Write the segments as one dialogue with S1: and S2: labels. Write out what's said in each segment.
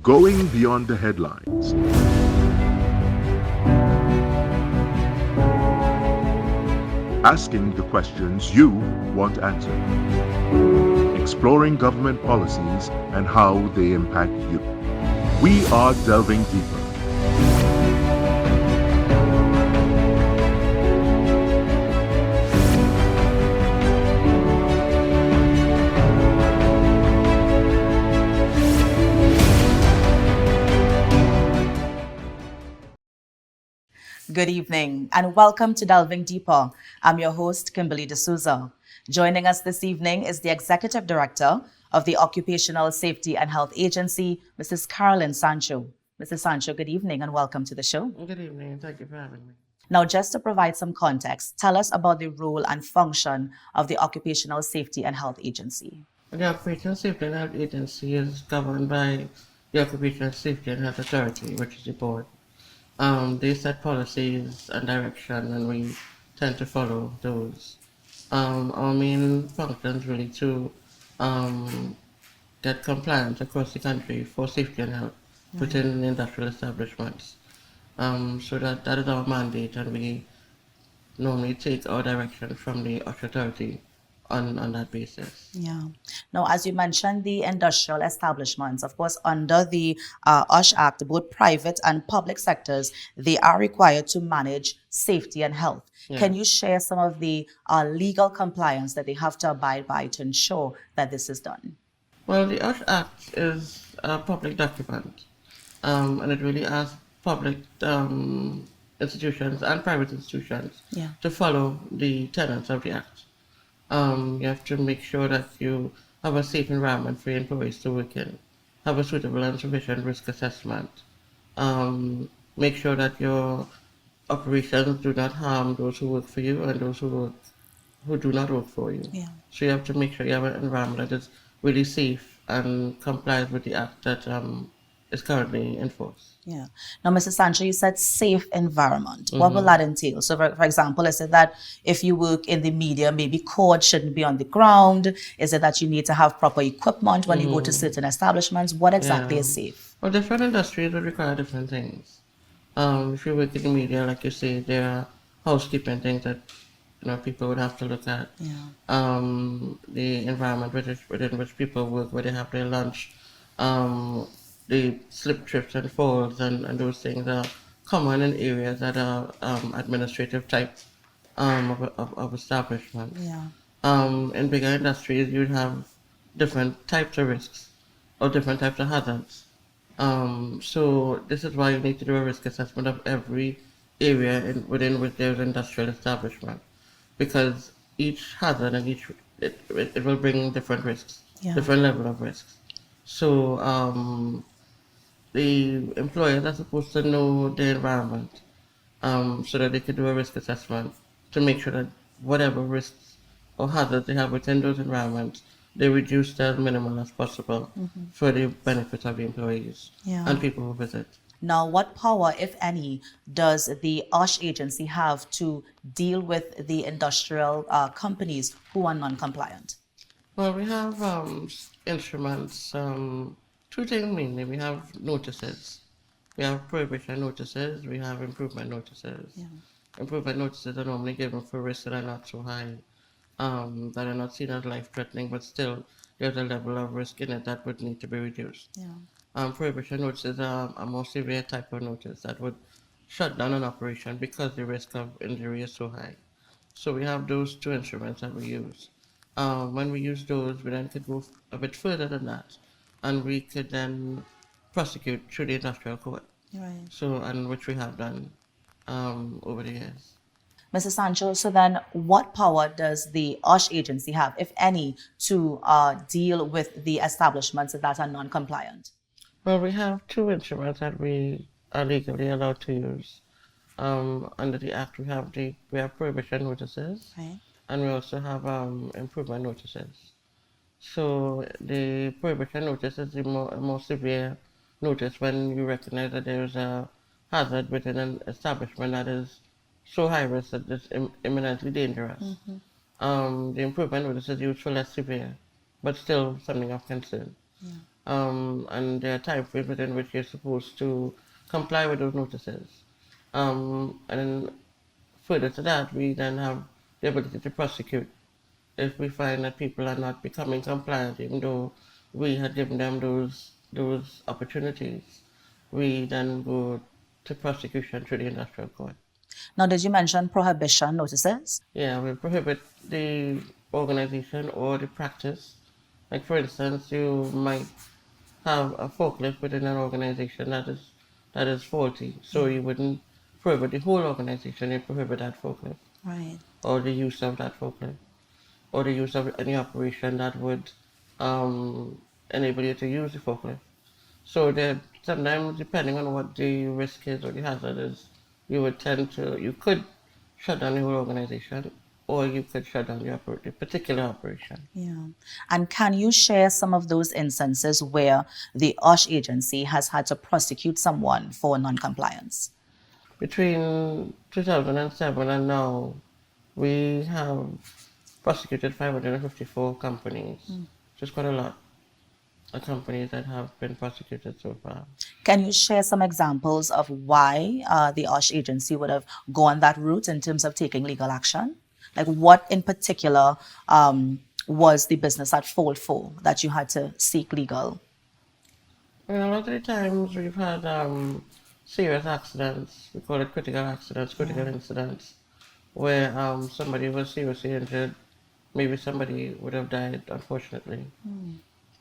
S1: Going beyond the headlines. Asking the questions you want answered. Exploring government policies and how they impact you. We are delving deeper.
S2: Good evening and welcome to Delving Deeper. I'm your host, Kimberly D'Souza. Joining us this evening is the Executive Director of the Occupational Safety and Health Agency, Mrs. Carolyn Sancho. Mrs. Sancho, good evening and welcome to the show.
S3: Good evening and thank you for having me.
S2: Now, just to provide some context, tell us about the role and function of the Occupational Safety and Health Agency.
S3: The Occupational Safety and Health Agency is governed by the Occupational Safety and Health Authority, which is the board. They set policies and direction, and we tend to follow those. Our main function is really to get compliance across the country for safety and health within industrial establishments. So that is our mandate, and we normally take our direction from the authority on that basis.
S2: Yeah. Now, as you mentioned, the industrial establishments, of course, under the OSH Act, both private and public sectors, they are required to manage safety and health.
S3: Yeah.
S2: Can you share some of the legal compliance that they have to abide by to ensure that this is done?
S3: Well, the OSH Act is a public document, and it really asks public institutions and private institutions to follow the tenets of the Act. You have to make sure that you have a safe environment for your employees to work in, have a suitable and sufficient risk assessment, make sure that your operations do not harm those who work for you and those who do not work for you.
S2: Yeah.
S3: So you have to make sure you have an environment that is really safe and complies with the Act that is currently in force.
S2: Yeah. Now, Mrs. Sancho, you said safe environment. What will that entail? So, for example, is it that if you work in the media, maybe cords shouldn't be on the ground? Is it that you need to have proper equipment when you go to certain establishments? What exactly is safe?
S3: Well, different industries will require different things. If you work in the media, like you say, there are housekeeping things that people would have to look at.
S2: Yeah.
S3: The environment within which people work, where they have their lunch, the slip, trips, and falls, and those things are common in areas that are administrative type of establishments.
S2: Yeah.
S3: In bigger industries, you'd have different types of risks or different types of hazards. So this is why you need to do a risk assessment of every area within which there's an industrial establishment, because each hazard and it will bring different risks, different level of risks. So the employers are supposed to know the environment so that they can do a risk assessment to make sure that whatever risks or hazards they have within those environments, they reduce as minimal as possible for the benefit of the employees and people who visit.
S2: Now, what power, if any, does the OSH agency have to deal with the industrial companies who are non-compliant?
S3: Well, we have instruments, two things mainly. We have notices. We have prohibition notices. We have improvement notices.
S2: Yeah.
S3: Improvement notices are normally given for risks that are not so high, that are not seen as life-threatening, but still there's a level of risk in it that would need to be reduced.
S2: Yeah.
S3: Prohibition notices are a more severe type of notice that would shut down an operation because the risk of injury is so high. So we have those two instruments that we use. When we use those, we then could go a bit further than that, and we could then prosecute through the industrial court.
S2: Right.
S3: So, and which we have done over the years.
S2: Mrs. Sancho, so then what power does the OSH agency have, if any, to deal with the establishments that are non-compliant?
S3: Well, we have two instruments that we are legally allowed to use. Under the Act, we have prohibition notices,
S2: Right.
S3: and we also have improvement notices. So the prohibition notice is a more severe notice when you recognize that there is a hazard within an establishment that is so high risk that it's imminently dangerous. The improvement notice is used for less severe, but still something of concern. and there are time frames within which you're supposed to comply with those notices. And then further to that, we then have the ability to prosecute if we find that people are not becoming compliant, even though we had given them those opportunities. We then go to prosecution through the industrial court.
S2: Now, did you mention prohibition notices?
S3: Yeah, we prohibit the organization or the practice. Like for instance, you might have a forklift within an organization that is faulty, so you wouldn't prohibit the whole organization. You prohibit that forklift
S2: Right.
S3: or the use of that forklift or the use of any operation that would enable you to use the forklift. So that sometimes, depending on what the risk is or the hazard is, you could shut down the whole organization, or you could shut down the particular operation.
S2: Yeah. And can you share some of those instances where the OSH agency has had to prosecute someone for non-compliance?
S3: Between 2007 and now, we have prosecuted 554 companies, which is quite a lot of companies that have been prosecuted so far.
S2: Can you share some examples of why the OSH agency would have gone that route in terms of taking legal action? Like what in particular was the business at fault for that you had to seek legal?
S3: I mean, a lot of the times we've had serious accidents, we call it critical accidents, critical incidents, where somebody was seriously injured, maybe somebody would have died, unfortunately.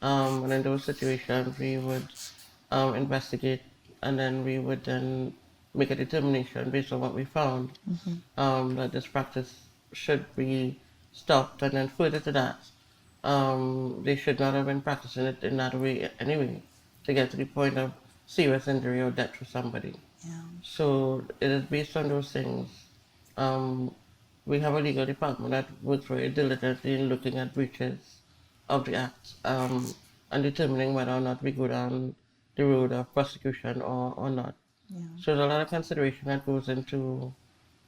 S3: And in those situations, we would investigate, and then we would then make a determination based on what we found that this practice should be stopped, and then further to that, they should not have been practicing it in that way anyway, to get to the point of serious injury or death for somebody.
S2: Yeah.
S3: So it is based on those things. We have a legal department that works very diligently in looking at breaches of the Act and determining whether or not we go down the road of prosecution or not.
S2: Yeah.
S3: So there's a lot of consideration that goes into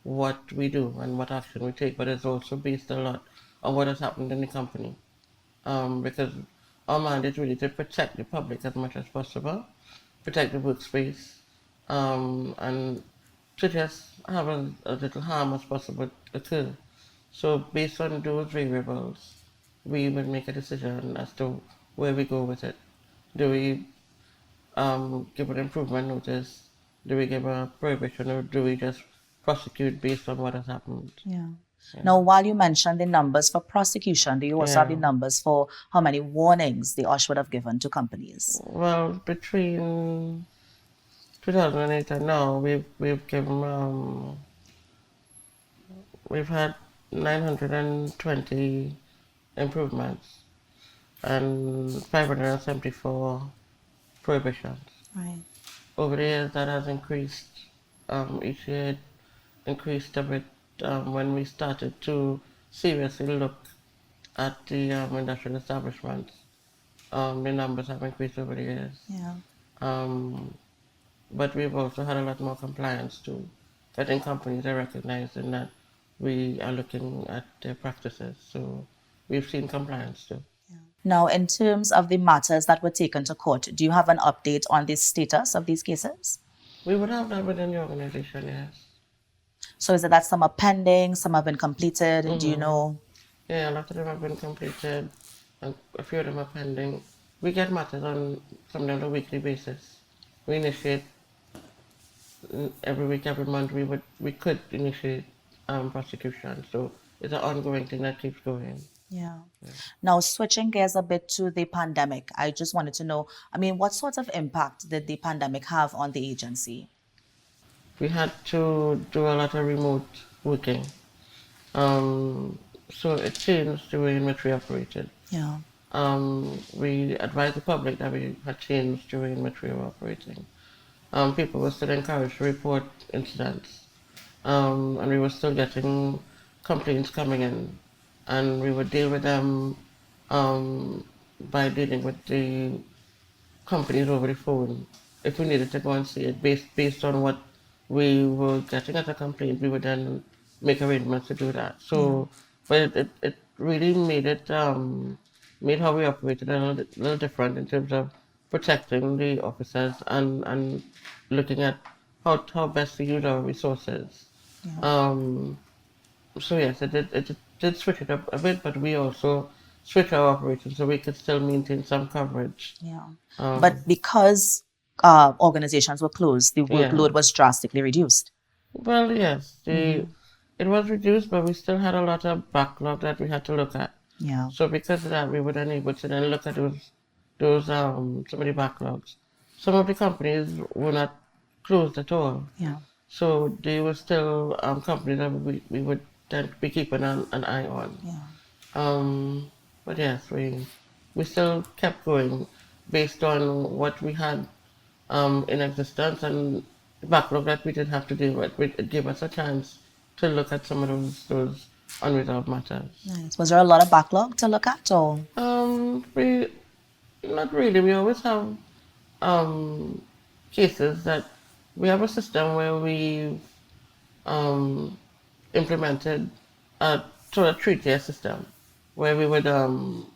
S3: what we do and what action we take, but it's also based a lot on what has happened in the company. Because our mandate is really to protect the public as much as possible, protect the workspace, and to just have as little harm as possible occur. So based on those variables, we would make a decision as to where we go with it. Do we give an improvement notice? Do we give a prohibition, or do we just prosecute based on what has happened?
S2: Yeah. Now, while you mentioned the numbers for prosecution, do you also have the numbers for how many warnings the OSH would have given to companies?
S3: Well, between 2008 and now, we've given we've had 920 improvements and 574 prohibitions.
S2: Right.
S3: Over the years, that has increased. Each year it increased a bit when we started to seriously look at the industrial establishments. The numbers have increased over the years.
S2: Yeah.
S3: But we've also had a lot more compliance too. I think companies are recognizing that we are looking at their practices. So we've seen compliance too.
S2: Now, in terms of the matters that were taken to court, do you have an update on the status of these cases?
S3: We would have that within the organization, yes.
S2: So is it that some are pending, some have been completed? Do you know?
S3: Yeah, a lot of them have been completed, and a few of them are pending. We get matters on something on a weekly basis. We initiate every week, every month. We could initiate prosecution. So it's an ongoing thing that keeps going.
S2: Yeah. Now, switching gears a bit to the pandemic, I just wanted to know, what sort of impact did the pandemic have on the agency?
S3: We had to do a lot of remote working. So it changed the way in which we operated.
S2: Yeah.
S3: We advised the public that we had changed the way in which we were operating. People were still encouraged to report incidents, and we were still getting complaints coming in, and we would deal with them by dealing with the companies over the phone. If we needed to go and see it based on what we were getting as a complaint, we would then make arrangements to do that. So, but it really made how we operated a little different in terms of protecting the officers and looking at how best to use our resources. So yes, it did switch it up a bit, but we also switched our operations so we could still maintain some coverage.
S2: Yeah.
S3: Um,
S2: But because organizations were closed, the
S3: Yeah.
S2: workload was drastically reduced.
S3: Well, yes, it was reduced, but we still had a lot of backlog that we had to look at.
S2: Yeah.
S3: So because of that, we were then able to then look at those some of the backlogs. Some of the companies were not closed at all.
S2: Yeah.
S3: So they were still companies that we would then be keeping an eye on.
S2: Yeah.
S3: But yes, we still kept going based on what we had in existence and the backlog that we did have to deal with. It gave us a chance to look at some of those unresolved matters.
S2: Nice. Was there a lot of backlog to look at, or?
S3: We not really. We always have cases that we have a system where we implemented a sort of 3-tier system where we would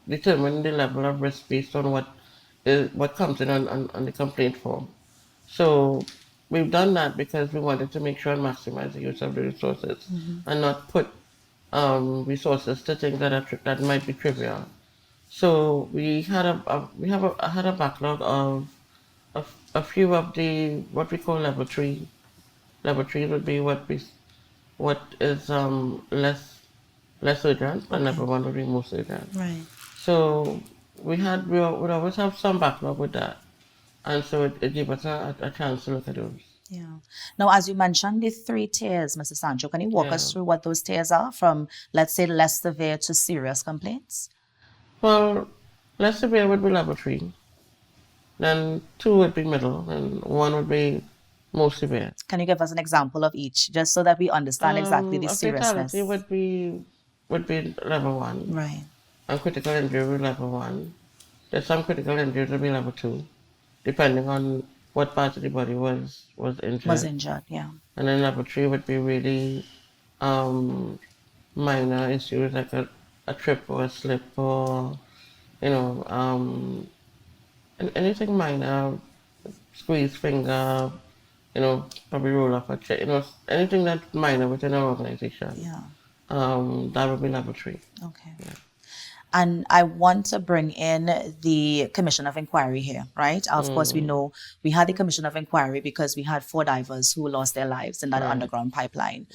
S3: determine the level of risk based on what comes in on the complaint form. So we've done that because we wanted to make sure and maximize the use of the resources and not put resources to things that might be trivial. So we had had a backlog of a few of the what we call level 3. Level 3 would be what is less urgent, and level 1 would be most urgent.
S2: Right.
S3: So we would always have some backlog with that, and so it gave us a chance to look at those.
S2: Yeah. Now, as you mentioned, the 3 tiers, Mr. Sancho, can you walk us through what those tiers are from, let's say, less severe to serious complaints?
S3: Well, less severe would be level 3, then 2 would be middle, and 1 would be most severe.
S2: Can you give us an example of each, just so that we understand exactly the
S3: A
S2: seriousness?
S3: fatality would be level 1.
S2: Right.
S3: And critical injury would be level 1. There's some critical injuries would be level 2, depending on what part of the body was injured.
S2: Was injured, yeah.
S3: And then level 3 would be really minor issues like a trip or a slip or, anything minor, squeeze finger, probably roll off a chair, anything that's minor within our organization.
S2: Yeah.
S3: That would be level 3.
S2: Okay. Yeah. And I want to bring in the Commission of Inquiry here, right? Of course, we know we had the Commission of Inquiry because we had 4 divers who lost their lives in that underground pipeline.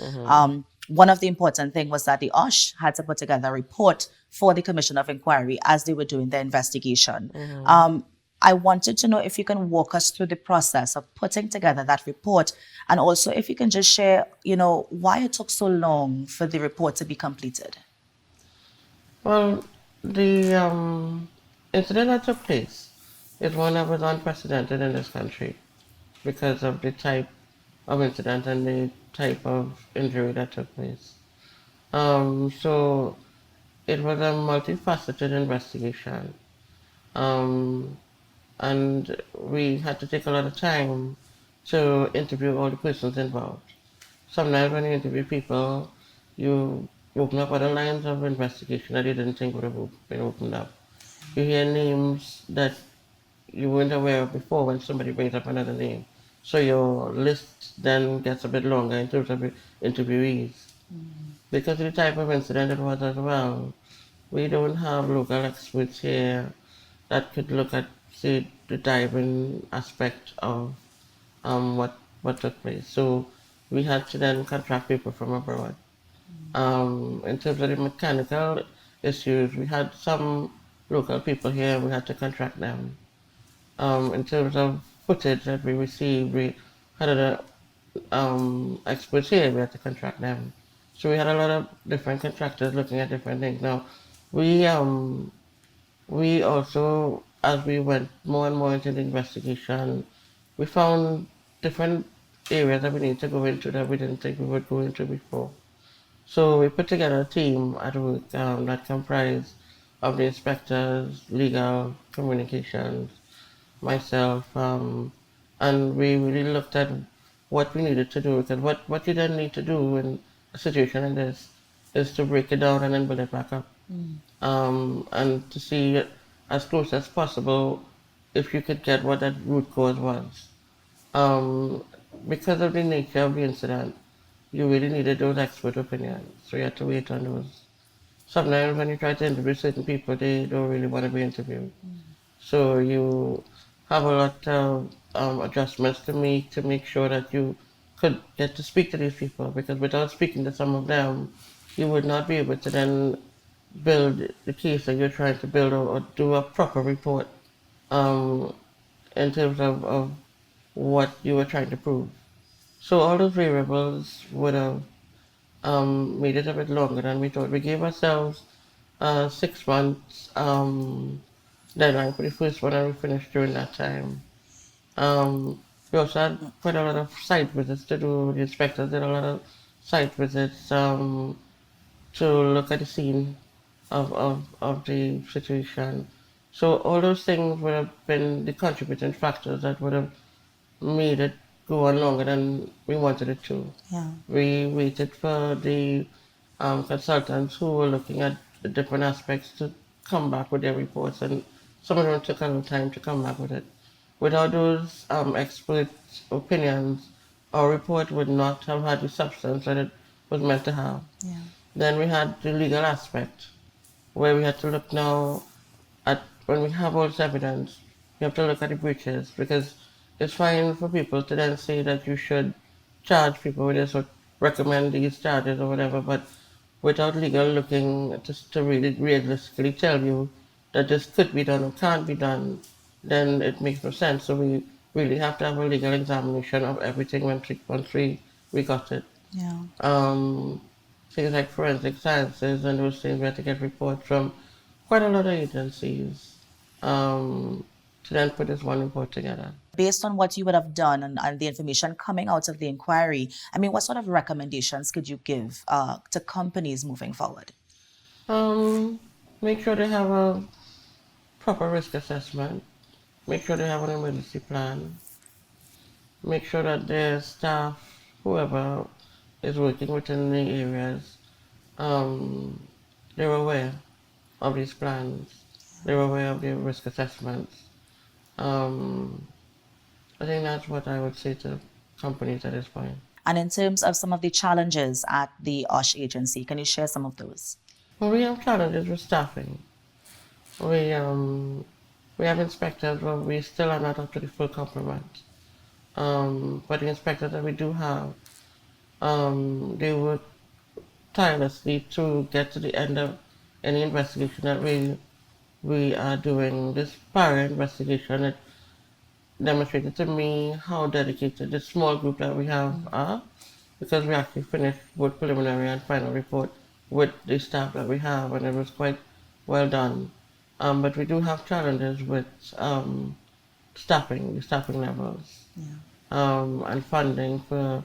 S2: One of the important things was that the OSH had to put together a report for the Commission of Inquiry as they were doing their investigation. I wanted to know if you can walk us through the process of putting together that report, and also if you can just share, why it took so long for the report to be completed.
S3: Well, the incident that took place is one that was unprecedented in this country because of the type of incident and the type of injury that took place. So it was a multifaceted investigation. And we had to take a lot of time to interview all the persons involved. Sometimes when you interview people, you open up other lines of investigation that you didn't think would have been opened up. You hear names that you weren't aware of before when somebody brings up another name. So your list then gets a bit longer in terms of interviewees. Because of the type of incident it was as well, we don't have local experts here that could look at, say, the diving aspect of what took place. So we had to then contract people from abroad. In terms of the mechanical issues, we had some local people here, we had to contract them. In terms of footage that we received, we had other experts here, we had to contract them. So we had a lot of different contractors looking at different things. Now, we also, as we went more and more into the investigation, we found different areas that we need to go into that we didn't think we would go into before. So we put together a team at work that comprised of the inspectors, legal, communications, myself, and we really looked at what we needed to do, because what you then need to do in a situation like this is to break it down and then build it back up. And to see as close as possible if you could get what that root cause was. Um, because of the nature of the incident, you really needed those expert opinions, so you had to wait on those. Sometimes when you try to interview certain people, they don't really want to be interviewed. So you have a lot of adjustments to make sure that you could get to speak to these people, because without speaking to some of them, you would not be able to then build the case that you're trying to build, or do a proper report um, in terms of what you were trying to prove. So all those variables would have made it a bit longer than we thought. We gave ourselves 6 months deadline for the first one, and we finished during that time. We also had quite a lot of site visits to do. The inspectors did a lot of site visits to look at the scene of the situation. So all those things would have been the contributing factors that would have made it go on longer than we wanted it to.
S2: Yeah.
S3: We waited for the consultants who were looking at the different aspects to come back with their reports, and some of them took a long time to come back with it. Without those expert opinions, our report would not have had the substance that it was meant to have.
S2: Yeah.
S3: Then we had the legal aspect, where we had to look now at, when we have all this evidence, we have to look at the breaches, because it's fine for people to then say that you should charge people with this or recommend these charges or whatever, but without legal looking to really realistically tell you that this could be done or can't be done, then it makes no sense. So we really have to have a legal examination of everything once we got it.
S2: Yeah.
S3: Things like forensic sciences and those things, we had to get reports from quite a lot of agencies to then put this one report together.
S2: Based on what you would have done and the information coming out of the inquiry, I mean, what sort of recommendations could you give to companies moving forward?
S3: Make sure they have a proper risk assessment. Make sure they have an emergency plan. Make sure that their staff, whoever is working within the areas, they're aware of these plans. They're aware of the risk assessments. I think that's what I would say to companies at this point.
S2: And in terms of some of the challenges at the OSH agency, can you share some of those?
S3: Well, we have challenges with staffing. We have inspectors, but we still are not up to the full complement. But the inspectors that we do have, they work tirelessly to get to the end of any investigation that we are doing. This prior investigation, it demonstrated to me how dedicated this small group that we have are, because we actually finished both preliminary and final report with the staff that we have, and it was quite well done. But we do have challenges with the staffing levels, and funding to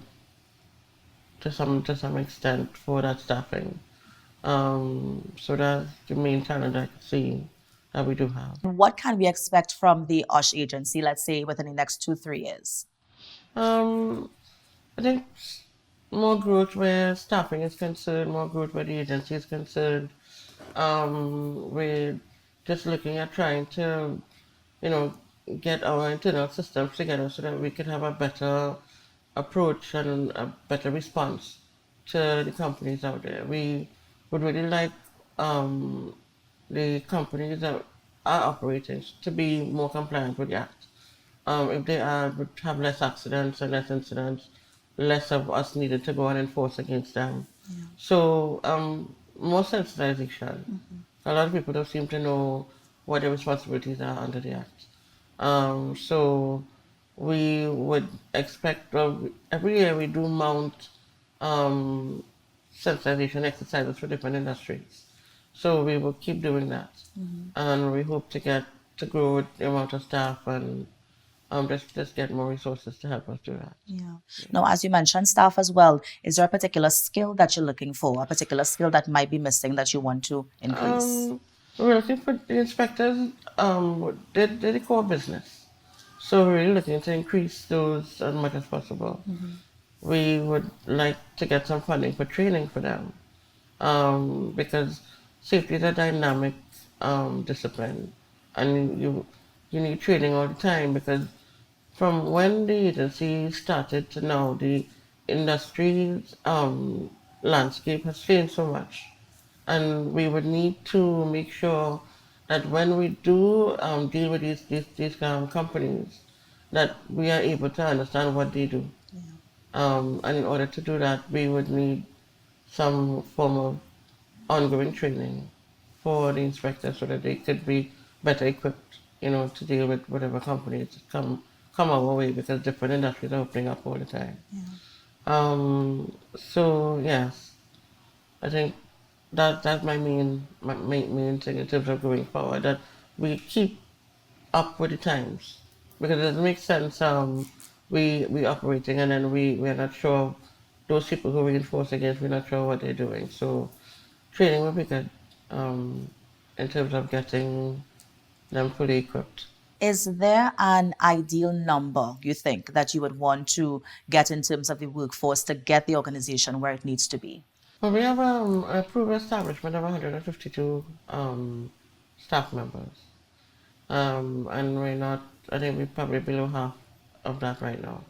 S3: some extent for that staffing. So that's the main challenge I can see that we do have.
S2: What can we expect from the OSH agency, let's say, within the next 2-3 years?
S3: I think more growth where staffing is concerned, more growth where the agency is concerned. We're just looking at trying to, get our internal systems together so that we can have a better approach and a better response to the companies out there. We would really like the companies that are operating to be more compliant with the Act. If they are, would have less accidents and less incidents, less of us needed to go and enforce against them. So more sensitization. A lot of people don't seem to know what their responsibilities are under the Act. So we would expect, every year we do mount sensitization exercises for different industries. So we will keep doing that. And we hope to grow the amount of staff and just get more resources to help us do that.
S2: Yeah. Now, as you mentioned, staff as well, is there a particular skill that you're looking for, a particular skill that might be missing that you want to increase?
S3: We're looking for the inspectors, they're the core business. So we're really looking to increase those as much as possible. We would like to get some funding for training for them, because safety is a dynamic discipline, and you you need training all the time, because from when the agency started to now, the industry's landscape has changed so much. And we would need to make sure that when we do deal with these companies, that we are able to understand what they do. And in order to do that, we would need some form of ongoing training for the inspectors so that they could be better equipped, to deal with whatever companies come our way, because different industries are opening up all the time. So yes, I think that's my main thing in terms of going forward, that we keep up with the times, because it doesn't make sense we operating and then we're not sure, those people who we enforce against, we're not sure what they're doing. So training will be good in terms of getting them fully equipped.
S2: Is there an ideal number, you think, that you would want to get in terms of the workforce to get the organization where it needs to be?
S3: Well, we have an approved establishment of 152 staff members. And we're not, I think we're probably below half of that right now.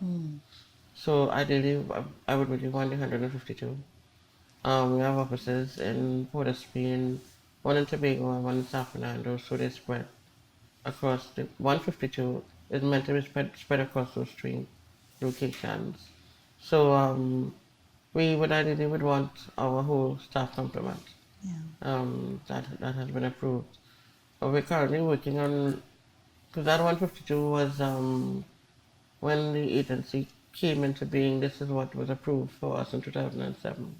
S3: So ideally, I would really want the 152. We have offices in Port of Spain, one in Tobago and one in San Fernando, so they spread across. The 152 is meant to be spread across those three locations. So we would ideally want our whole staff complement. That has been approved. We're currently working on, because that 152 was when the agency came into being, this is what was approved for us in 2007.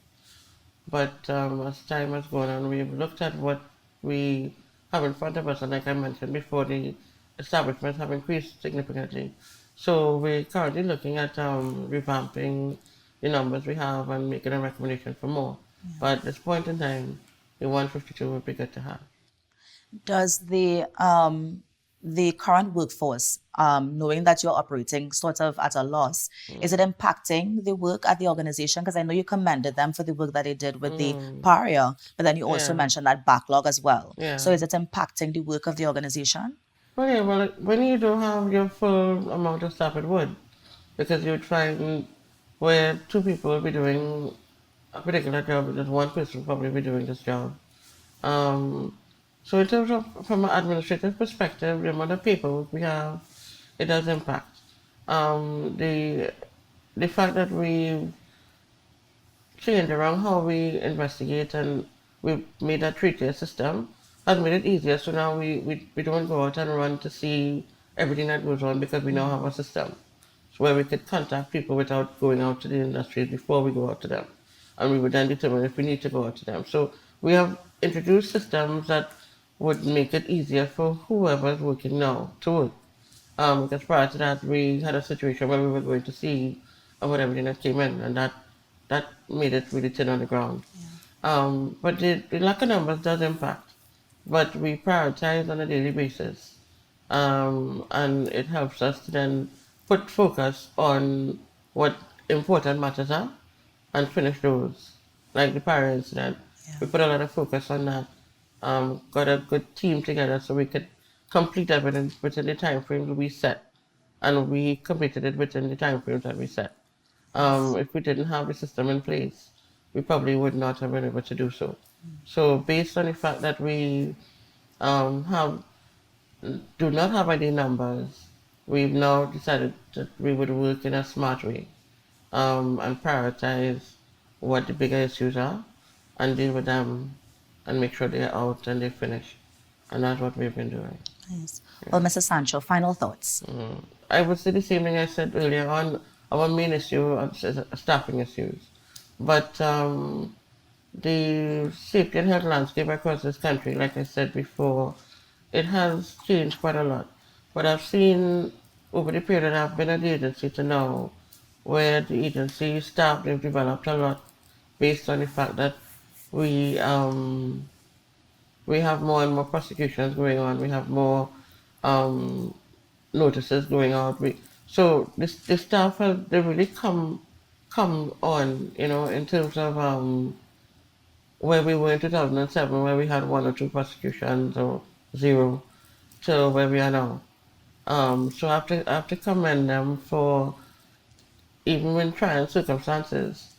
S3: But as time has gone on, we've looked at what we have in front of us, and like I mentioned before, the establishments have increased significantly. So we're currently looking at revamping the numbers we have and making a recommendation for more. But at this point in time, the 152 would be good to have.
S2: Does the current workforce, knowing that you're operating sort of at a loss, is it impacting the work at the organization? Because I know you commended them for the work that they did with the Paria, but then you also mentioned that backlog as well. So is it impacting the work of the organization?
S3: Okay, well, when you don't have your full amount of staff, it would, because you'd find where two people will be doing a particular job, just one person will probably be doing this job. So in terms of, from an administrative perspective, the amount of paperwork we have, it does impact. The fact that we changed around how we investigate and we made a three-tier system has made it easier. So now we don't go out and run to see everything that goes on, because we now have a system where we could contact people without going out to the industry before we go out to them. And we would then determine if we need to go out to them. So we have introduced systems that would make it easier for whoever's working now to work. Because prior to that, we had a situation where we were going to see about everything that came in, and that made it really thin on the ground. But the lack of numbers does impact, but we prioritize on a daily basis. And it helps us to then put focus on what important matters are and finish those. Like the Paria incident, we put a lot of focus on that. Got a good team together so we could complete everything within the time frames we set, and we completed it within the time frames that we set. If we didn't have the system in place, we probably would not have been able to do so. So based on the fact that we do not have any numbers, we've now decided that we would work in a smart way and prioritize what the bigger issues are and deal with them and make sure they're out and they're finished. And that's what we've been doing.
S2: Yes. Well, Mrs. Sancho, final thoughts.
S3: I would say the same thing I said earlier on. Our main issue is staffing issues. But the safety and health landscape across this country, like I said before, it has changed quite a lot. But I've seen over the period that I've been at the agency to now, where the agency staff, they've developed a lot based on the fact that we have more and more prosecutions going on. We have more notices going out. So the staff they really come on, in terms of where we were in 2007, where we had 1 or 2 prosecutions or 0, to where we are now. So I have to commend them for, even in trying circumstances,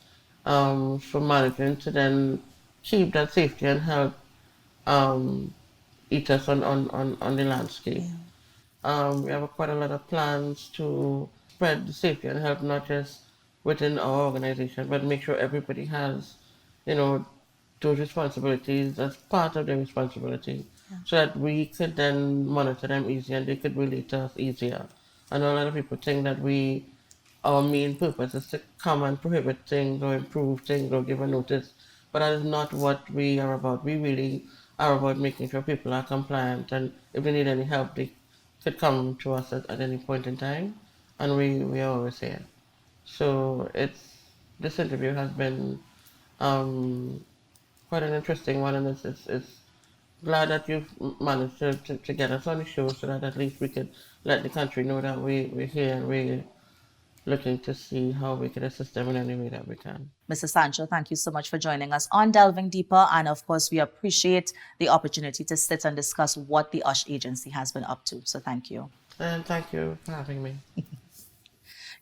S3: for managing to then keep that safety and health ethos on the landscape. We have quite a lot of plans to spread the safety and health, not just within our organization, but make sure everybody has, you know, those responsibilities as part of their responsibility, so that we could then monitor them easier and they could relate to us easier. I know a lot of people think that our main purpose is to come and prohibit things or improve things or give a notice, but that is not what we are about. We really are about making sure people are compliant, and if they need any help, they could come to us at any point in time, and we are always here. So this interview has been quite an interesting one, and it's glad that you've managed to get us on the show so that at least we could let the country know that we're here and we're looking to see how we can assist them in any way that we can.
S2: Mr. Sancho, thank you so much for joining us on Delving Deeper. And of course, we appreciate the opportunity to sit and discuss what the USH agency has been up to. So thank you.
S3: And thank you for having me.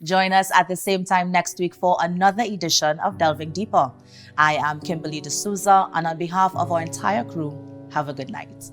S2: Join us at the same time next week for another edition of Delving Deeper. I am Kimberly D'Souza, and on behalf of our entire crew, have a good night.